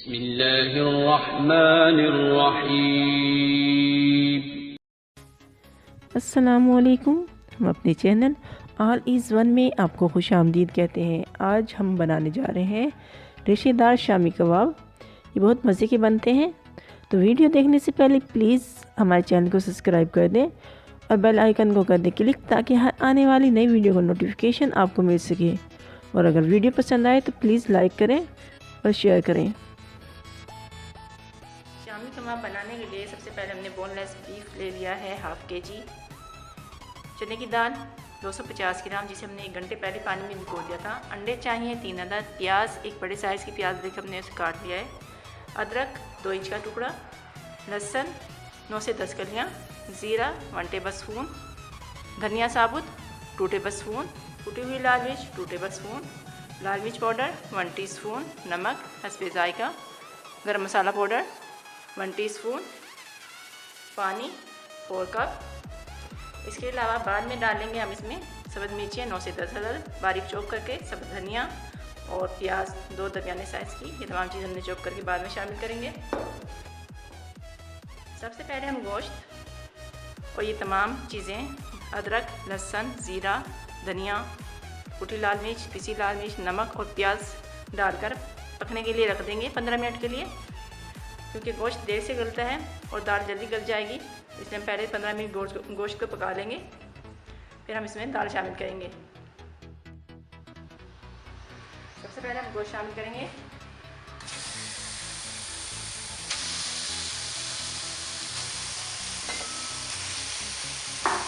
बिस्मिल्लाहिर्रहमानिर्रहीम। अस्सलामुअलैकुम। हम अपने चैनल ऑल इज़ वन में आपको खुश आमदीद कहते हैं। आज हम बनाने जा रहे हैं रेशेदार शामी कबाब। ये बहुत मज़े के बनते हैं। तो वीडियो देखने से पहले प्लीज़ हमारे चैनल को सब्सक्राइब कर दें और बेल आइकन को कर दें क्लिक, ताकि हर आने वाली नई वीडियो का नोटिफिकेशन आपको मिल सके। और अगर वीडियो पसंद आए तो प्लीज़ लाइक करें और शेयर करें। शामी कबाब बनाने के लिए सबसे पहले हमने बोनलेस बीफ ले लिया है हाफ़ kg, चने की दाल 250 ग्राम जिसे हमने 1 घंटे पहले पानी में भिगो दिया था, अंडे चाहिए 3 अदद, प्याज एक बड़े साइज़ की प्याज देकर हमने उसे काट लिया है, अदरक 2 इंच का टुकड़ा, लहसुन 9 से 10 कलियाँ, ज़ीरा 1 टेबल स्पून, धनिया साबुत 2 टेबल स्पून, कुटी हुई लाल मिर्च 2 टेबल स्पून, लाल मिर्च पाउडर 1 टीस्पून, नमक हस्बे जायका, गरम मसाला पाउडर 1 टीस्पून, पानी 4 कप। इसके अलावा बाद में डालेंगे हम इसमें सब्ज़ मिर्चियाँ 9 से 10 अदद बारीक चॉप करके, सब्ज़ धनिया और प्याज 2 दरमियाने साइज़ की। ये तमाम चीज़ हमने चॉप करके बाद में शामिल करेंगे। सबसे पहले हम गोश्त और ये तमाम चीज़ें अदरक, लहसुन, ज़ीरा, धनिया, कुटी लाल मिर्च, पिसी लाल मिर्च, नमक और प्याज डालकर पकने के लिए रख देंगे 15 मिनट के लिए, क्योंकि गोश्त देर से गलता है और दाल जल्दी गल जाएगी। इसलिए हम पहले 15 मिनट गोश्त को पका लेंगे, फिर हम इसमें दाल शामिल करेंगे। सबसे पहले हम गोश्त शामिल करेंगे।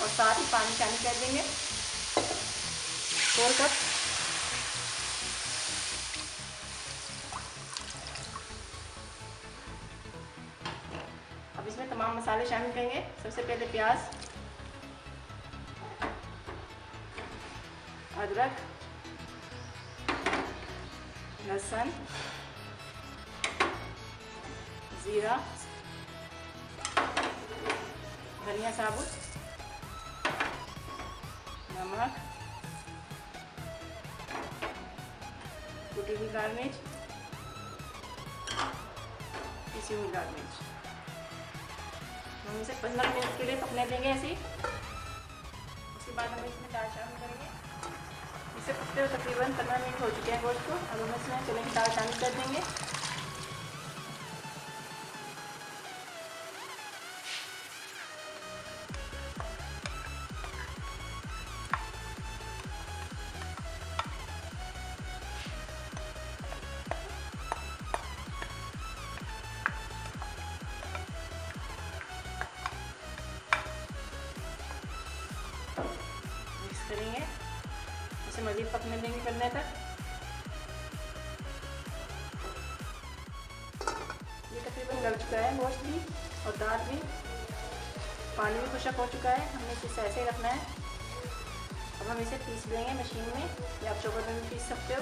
और साथ ही पानी शामिल कर देंगे 4 कप। अब इसमें तमाम मसाले शामिल करेंगे। सबसे पहले प्याज, अदरक, लहसुन, ज़ीरा, धनिया साबुत, नमक, कुटी हुई लाल मिर्च, पिसी हुई लाल मिर्च। हम इसे 15 मिनट के लिए पकने देंगे ऐसे ही। उसके बाद हम इसमें दाल शामिल करेंगे। इसे पकते हुए तकरीबन 15 मिनट हो चुके हैं गोश्त को। अब हम इसमें चने की दाल शामिल कर देंगे। करेंगे इसे मज़ीद पकने देंगे करने तक। ये तकरीबन गल चुका है गोश्त भी और दाल भी, पानी भी खुशक हो चुका है। हमने इसे ऐसे ही रखना है। अब हम इसे पीस लेंगे मशीन में, या आप चॉपर में भी पीस सकते हो।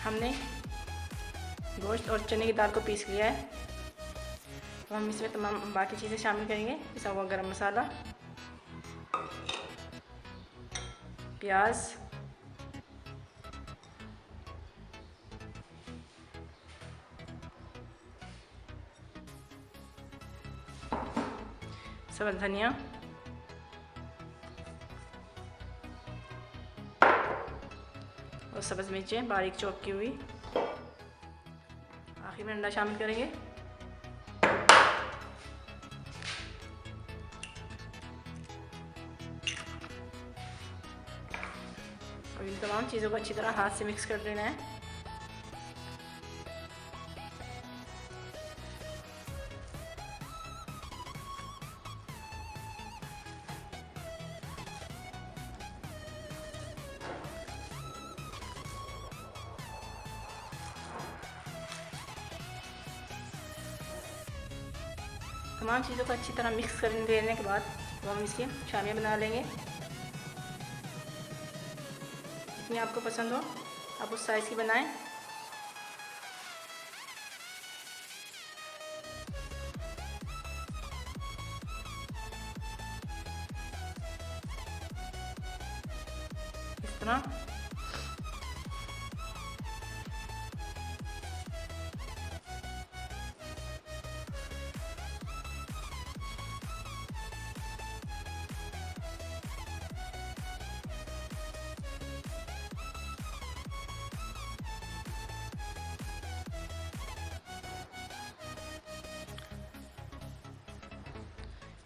हमने गोश्त और चने की दाल को पीस लिया है। तो हम इसमें तमाम बाकी चीज़ें शामिल करेंगे। पिसा हुआ गरम मसाला, प्याज, सब्ज़ धनिया और सब्ज़ मिर्चें बारीक चॉप की हुई। आखिर में अंडा शामिल करेंगे। और इन तमाम चीज़ों को अच्छी तरह हाथ से मिक्स कर लेना है। तमाम चीज़ों को अच्छी तरह मिक्स कर लेने के बाद तो हम इसकी शामियाँ बना लेंगे। जितनी आपको पसंद हो आप उस साइज़ की बनाएं। इस तरह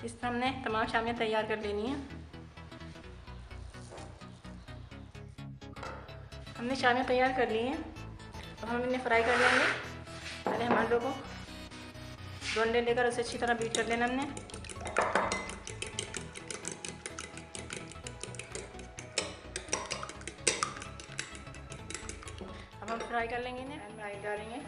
इस तरह हमने तमाम शामियाँ तैयार कर लेनी है। हमने शामियाँ तैयार कर ली हैं, अब हम इन्हें फ्राई कर लेंगे। पहले हम आलू को 2 अंडे लेकर उसे अच्छी तरह बीट कर लेना हमने। अब हम फ्राई कर लेंगे इन्हें। फ्राई डालेंगे।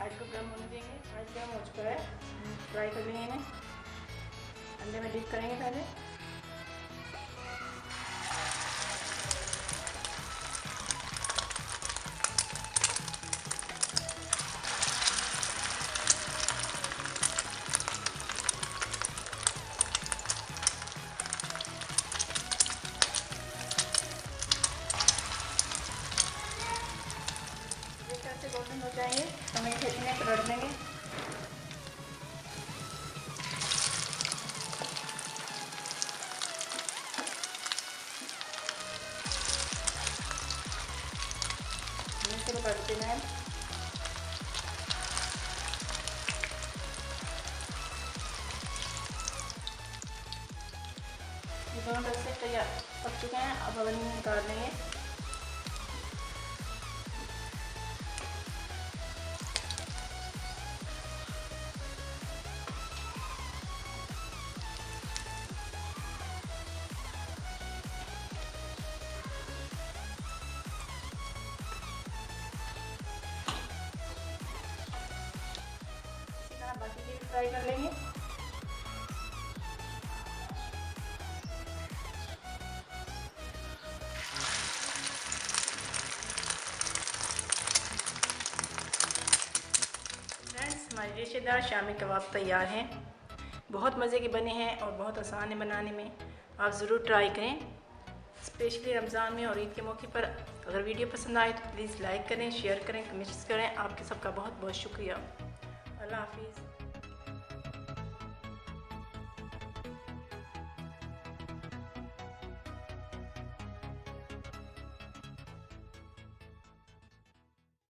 आलू को गर्म होने देंगे। आलू गर्म हो चुका है, फ्राई कर लेंगे इन्हें। अंडे में डिप करेंगे पहले। से गोल्डन हो जाएंगे तो हम इन्हें पलट देंगे। इसे पलट देना है। ये दोनों तरफ से तैयार पक चुके हैं, अब ओवन में निकाल लेंगे। बाकी के भी फ्राई कर लेंगे। फ्रेंड्स, हमारे रेशेदार शामी कबाब तैयार हैं। बहुत मज़े के बने हैं और बहुत आसान है बनाने में। आप ज़रूर ट्राई करें, स्पेशली रमज़ान में और ईद के मौके पर। अगर वीडियो पसंद आए तो प्लीज़ लाइक करें, शेयर करें, कमेंट्स करें। आपके सबका बहुत बहुत शुक्रिया। अल्लाह हाफिज़।